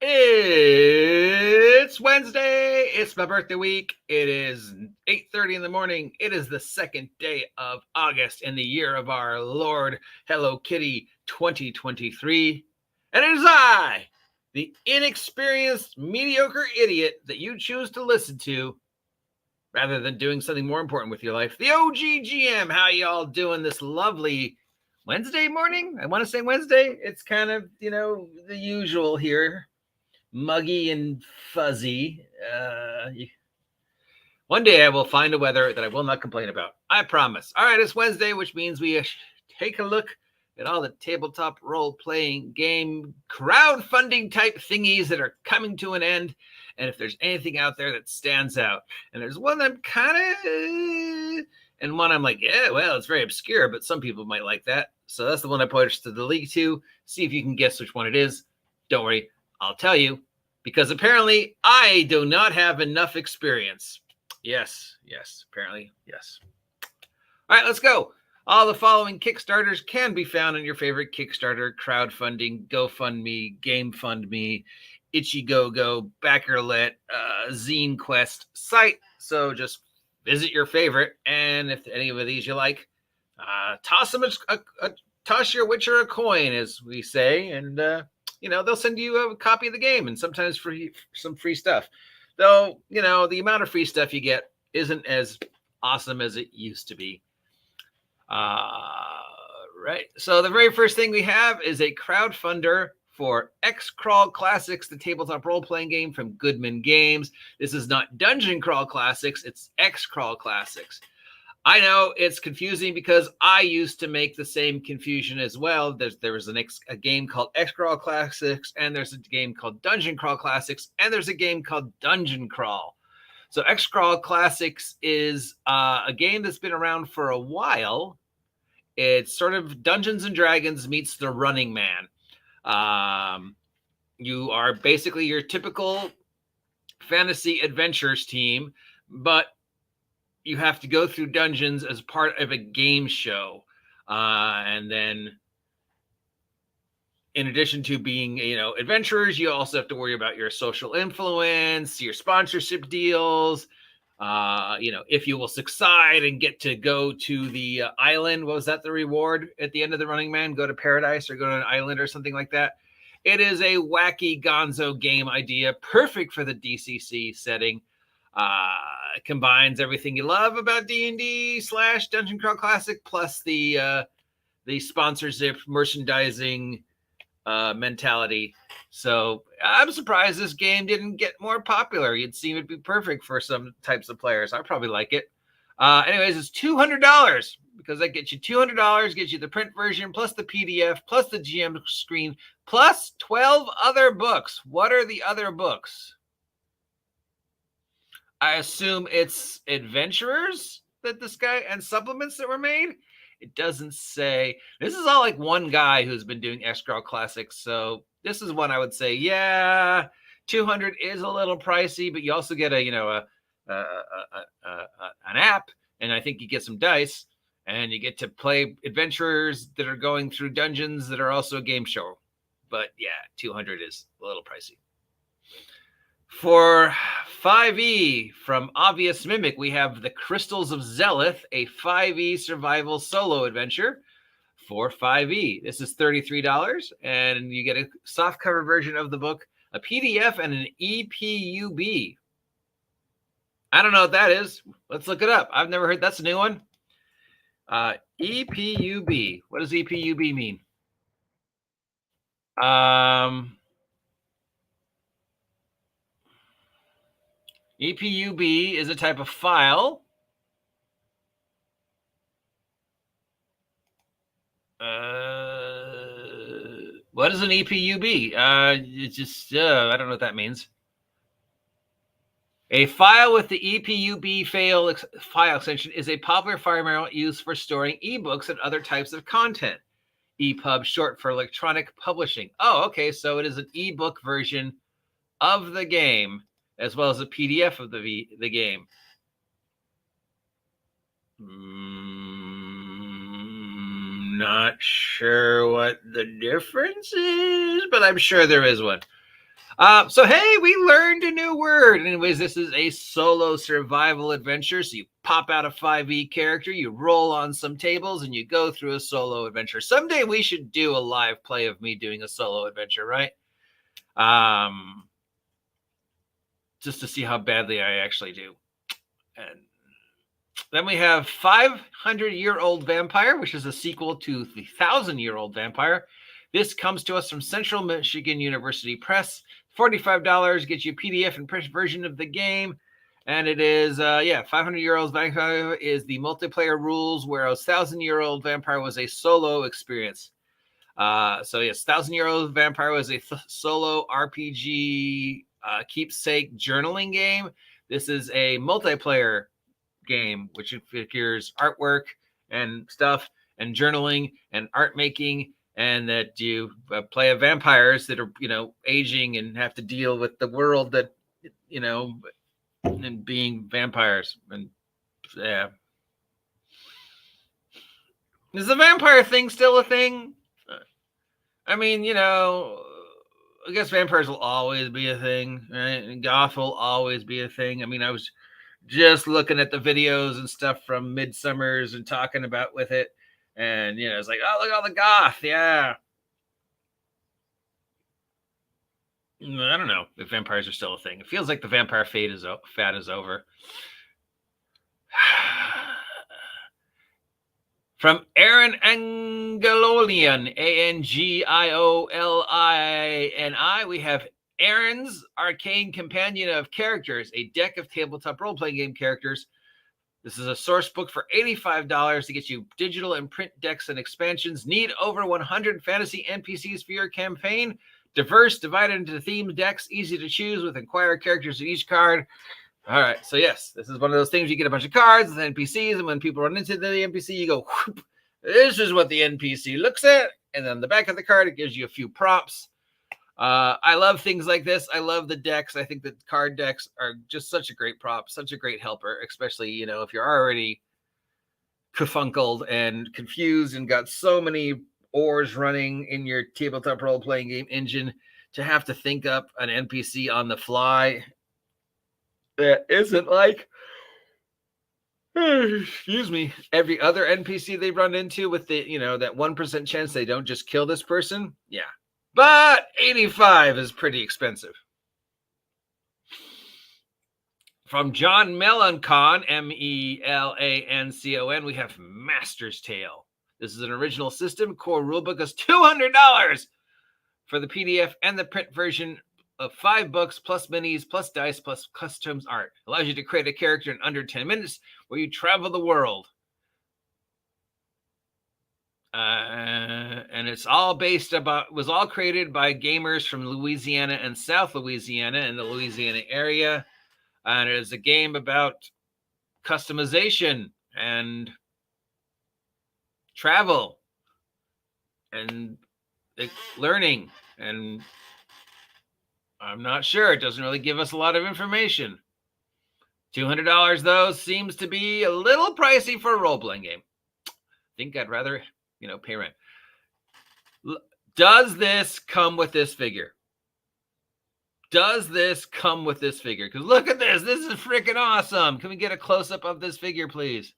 It's Wednesday. It's my birthday week. It is 8:30 in the morning. It is the second day of August in the year of our Lord Hello Kitty 2023. And it is I, the inexperienced, mediocre idiot that you choose to listen to rather than doing something more important with your life. The OGGM. How y'all doing this lovely Wednesday morning? I want to say Wednesday. It's kind of, the usual here. Muggy and fuzzy. One day I will find a weather that I will not complain about. I promise. All right, it's Wednesday, which means we take a look at all the tabletop role-playing game crowdfunding type thingies that are coming to an end. And if there's anything out there that stands out, and there's one I'm kind of, and one I'm like, yeah, well, it's very obscure, but some people might like that. So that's the one I posted the link to. See if you can guess which one it is. Don't worry. I'll tell you, because apparently I do not have enough experience. Yes, apparently, yes. All right, let's go. All the following Kickstarters can be found on your favorite Kickstarter, crowdfunding, GoFundMe, GameFundMe, IndieGoGo, Backerkit, Zine Quest site. So just visit your favorite, and if any of these you like, toss your witcher a coin, as we say, and they'll send you a copy of the game and sometimes some free stuff. Though, the amount of free stuff you get isn't as awesome as it used to be. Right. So the very first thing we have is a crowdfunder for X-Crawl Classics, the tabletop role-playing game from Goodman Games. This is not Dungeon Crawl Classics. It's X-Crawl Classics. I know it's confusing because I used to make the same confusion as well. There was a game called X-Crawl Classics, and there's a game called Dungeon Crawl Classics, and there's a game called Dungeon Crawl. So X-Crawl Classics is a game that's been around for a while. It's sort of Dungeons and Dragons meets The Running Man. You are basically your typical fantasy adventures team, but you have to go through dungeons as part of a game show. And then in addition to being, adventurers, you also have to worry about your social influence, your sponsorship deals, if you will succeed and get to go to the island. What was that, the reward at the end of The Running Man? Go to paradise or go to an island or something like that. It is a wacky gonzo game idea, perfect for the DCC setting. Combines everything you love about D&D / Dungeon Crawl Classic plus the sponsorship merchandising mentality. So I'm surprised this game didn't get more popular. You'd seem it'd be perfect for some types of players. I probably like it. Anyways, it's $200 because that gets you $200, gets you the print version plus the PDF plus the GM screen plus 12 other books. What are the other books? I assume it's adventurers that this guy and supplements that were made. It doesn't say. This is all like one guy who's been doing X-Crawl Classics. So this is one I would say, yeah, 200 is a little pricey, but you also get an app, and I think you get some dice, and you get to play adventurers that are going through dungeons that are also a game show. But yeah, 200 is a little pricey. For 5e from Obvious Mimic, we have The Crystals of Zeleth, a 5e survival solo adventure for 5e. This is $33, and you get a softcover version of the book, a PDF, and an EPUB. I don't know what that is. Let's look it up. I've never heard. That's a new one. EPUB. What does EPUB mean? EPUB is a type of file. What is an EPUB? It's just, I don't know what that means. A file with the EPUB file extension is a popular file used for storing ebooks and other types of content. EPUB, short for electronic publishing. Oh, okay, so it is an ebook version of the game, as well as a PDF of the game. Not sure what the difference is, but I'm sure there is one. So hey, we learned a new word. Anyways, this is a solo survival adventure. So you pop out a 5e character, you roll on some tables, and you go through a solo adventure. Someday we should do a live play of me doing a solo adventure, right? Just to see how badly I actually do. And then we have 500-Year-Old Vampire, which is a sequel to the 1,000-Year-Old Vampire. This comes to us from Central Michigan University Press. $45 gets you a PDF and print version of the game. And it is, 500-Year-Old Vampire is the multiplayer rules, whereas 1,000-Year-Old Vampire was a solo experience. 1,000-Year-Old Vampire was a solo RPG keepsake journaling game. This is a multiplayer game, which figures artwork and stuff and journaling and art making, and that you play vampires that are, aging and have to deal with the world that, and being vampires. And yeah. Is the vampire thing still a thing? I mean, I guess vampires will always be a thing, right? And goth will always be a thing. I mean, I was just looking at the videos and stuff from Midsummers and talking about with it. And, it's like, oh, look at all the goth. Yeah. I don't know if vampires are still a thing. It feels like the vampire fad is over. From Aaron Angolinian, Angiolini, we have Aaron's Arcane Companion of Characters, a deck of tabletop role-playing game characters. This is a source book for $85 to get you digital and print decks and expansions. Need over 100 fantasy NPCs for your campaign. Diverse, divided into themed decks, easy to choose with Inquire characters in each card. All right, so yes, this is one of those things you get a bunch of cards with NPCs, and when people run into the NPC, you go, whoop, this is what the NPC looks at, and then the back of the card, it gives you a few prompts. I love things like this. I love the decks. I think that card decks are just such a great prop, such a great helper, especially, if you're already kerfunkled and confused and got so many oars running in your tabletop role-playing game engine, to have to think up an NPC on the fly that isn't like, excuse me, every other NPC they run into with the, that 1% chance they don't just kill this person. Yeah. But 85 is pretty expensive. From John Melancon, Melancon, we have Master's Tale. This is an original system. Core rulebook is $200 for the PDF and the print version of 5 books, plus minis, plus dice, plus customs art. Allows you to create a character in under 10 minutes where you travel the world. And it's all was all created by gamers from Louisiana and South Louisiana and the Louisiana area. And it is a game about customization and travel and learning. And I'm not sure. It doesn't really give us a lot of information. $200, though, seems to be a little pricey for a role-playing game. I think I'd rather, pay rent. Does this come with this figure? Does this come with this figure? Because look at this. This is freaking awesome. Can we get a close-up of this figure, please?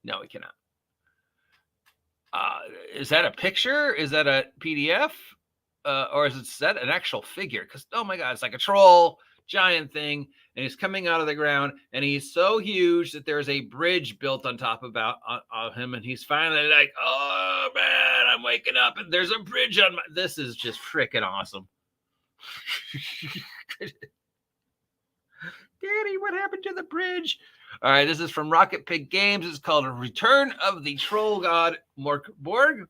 No, we cannot. Is that a picture? Is that a PDF? Or is that an actual figure? Because, oh my God, it's like a troll, giant thing, and he's coming out of the ground, and he's so huge that there's a bridge built on top of him, and he's finally like, oh man, I'm waking up, and there's a bridge on my... This is just freaking awesome. Daddy, what happened to the bridge? All right, this is from Rocket Pig Games. It's called Return of the Troll God Morkborg.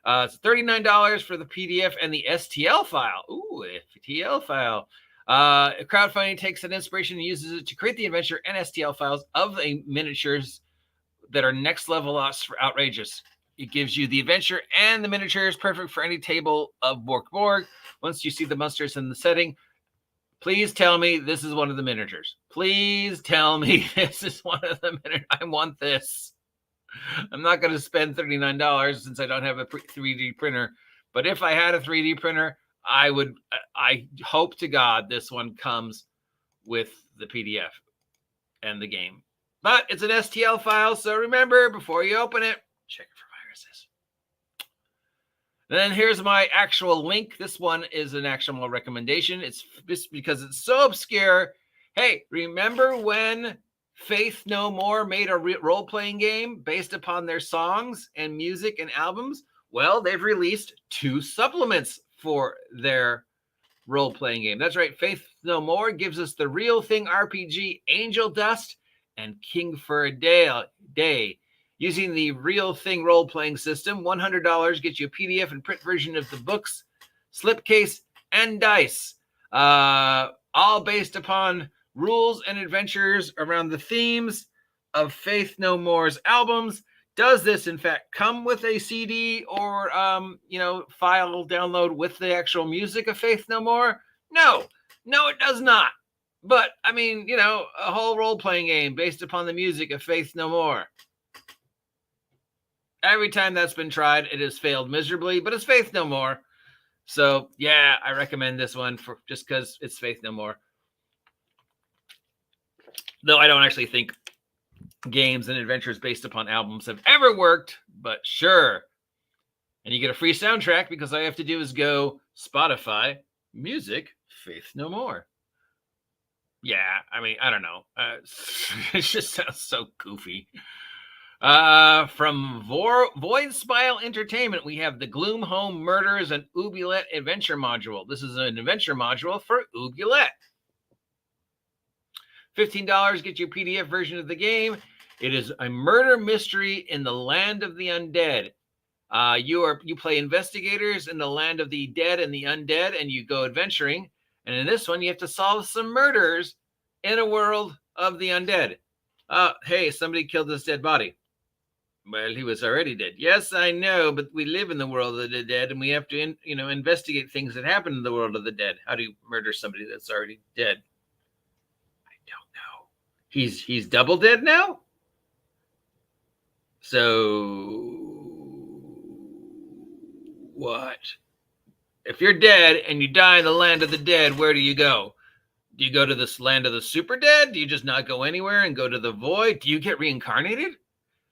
It's $39 for the PDF and the STL file. Ooh, STL file. Crowdfunding takes an inspiration and uses it to create the adventure and STL files of the miniatures that are next level outrageous. It gives you the adventure and the miniatures, perfect for any table of Morkborg. Once you see the monsters in the setting, please tell me this is one of the miniatures. Please tell me this is one of the miniatures. I want this. I'm not going to spend $39 since I don't have a 3D printer. But if I had a 3D printer, I hope to God this one comes with the PDF and the game. But it's an STL file, so remember, before you open it, check it for viruses. Then here's my actual link. This one is an actual recommendation. It's just because it's so obscure. Hey, remember when Faith No More made a role-playing game based upon their songs and music and albums? Well, they've released 2 supplements for their role-playing game. That's right. Faith No More gives us the Real Thing RPG Angel Dust and King for a Day. Using the Real Thing role-playing system, $100 gets you a PDF and print version of the books, slipcase, and dice. All based upon rules and adventures around the themes of Faith No More's albums. Does this, in fact, come with a CD or, file download with the actual music of Faith No More? No, it does not. But, I mean, a whole role-playing game based upon the music of Faith No More. Every time that's been tried, it has failed miserably, but it's Faith No More. So, yeah, I recommend this one for just because it's Faith No More. Though I don't actually think games and adventures based upon albums have ever worked, but sure. And you get a free soundtrack because all you have to do is go Spotify, music, Faith No More. Yeah, I mean, I don't know. It just sounds so goofy. From Void Spile Entertainment, we have the Gloom Home Murders and Oubliette Adventure Module. This is an adventure module for Oubliette. $15 gets you a PDF version of the game. It is a murder mystery in the land of the undead. You play investigators in the land of the dead and the undead, and you go adventuring. And in this one, you have to solve some murders in a world of the undead. Hey, somebody killed this dead body. Well, he was already dead. Yes, I know, but we live in the world of the dead, and we have to, investigate things that happen in the world of the dead. How do you murder somebody that's already dead? I don't know. He's double dead now? So what? If you're dead and you die in the land of the dead, where do you go? Do you go to this land of the super dead? Do you just not go anywhere and go to the void? Do you get reincarnated?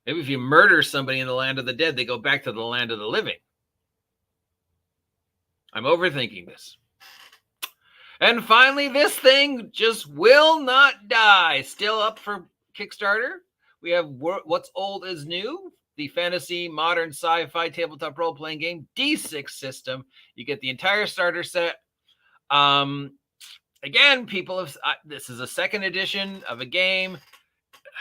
Maybe if you murder somebody in the land of the dead, they go back to the land of the living. I'm overthinking this. And finally, this thing just will not die. Still up for Kickstarter. We have What's Old is New, the fantasy, modern, sci-fi tabletop role-playing game, D6 system. You get the entire starter set. Again, this is a second edition of a game.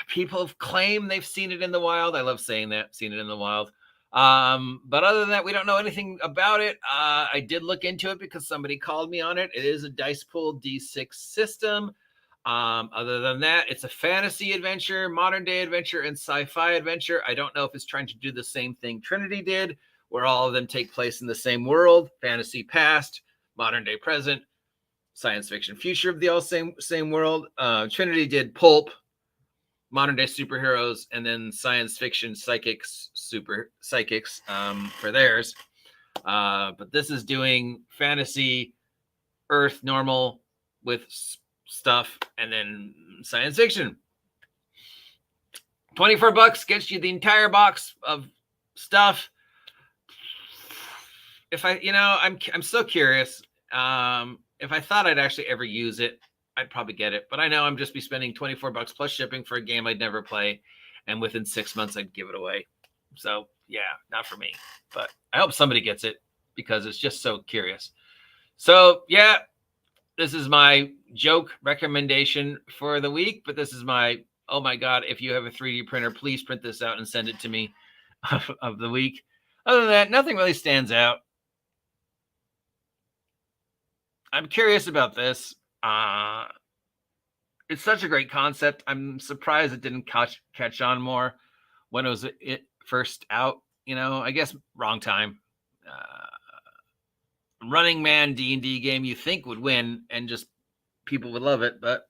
People have claimed they've seen it in the wild. I love saying that, seen it in the wild. But other than that, we don't know anything about it. I did look into it because somebody called me on it. It is a dice pool D6 system. Other than that, it's a fantasy adventure, modern day adventure, and sci-fi adventure. I don't know if it's trying to do the same thing Trinity did, where all of them take place in the same world, fantasy past, modern day present, science fiction future of the all same world. Trinity did pulp, modern day superheroes, and then science fiction super psychics for theirs. But this is doing fantasy, Earth normal with stuff, and then science fiction. $24 gets you the entire box of stuff. If I'm so curious. If I thought I'd actually ever use it, I'd probably get it, but I know I'm just be spending $24 plus shipping for a game I'd never play, and within 6 months I'd give it away. So yeah, not for me, but I hope somebody gets it because it's just so curious. So yeah, this is my joke recommendation for the week, but this is my, oh my God, if you have a 3D printer, please print this out and send it to me of the week. Other than that, nothing really stands out. I'm curious about this. It's such a great concept. I'm surprised it didn't catch on more when it first out. I guess wrong time. Running Man D&D game you think would win and just people would love it, but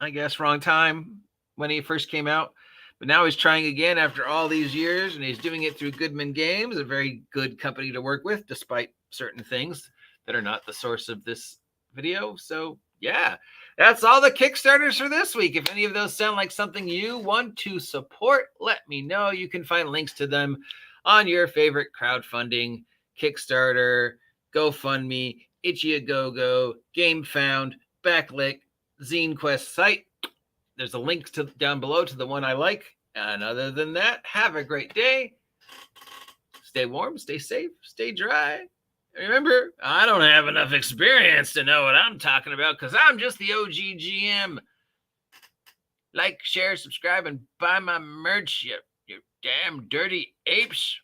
I guess wrong time when he first came out. But now he's trying again after all these years, and he's doing it through Goodman Games, a very good company to work with, despite certain things that are not the source of this video. So yeah, that's all the Kickstarters for this week. If any of those sound like something you want to support, let me know. You can find links to them on your favorite crowdfunding, Kickstarter, GoFundMe, IndieGoGo, GameFound, Backlit, Zine Quest site. There's a link down below to the one I like. And other than that, have a great day. Stay warm, stay safe, stay dry. Remember, I don't have enough experience to know what I'm talking about because I'm just the OG GM. Like, share, subscribe, and buy my merch, you damn dirty apes.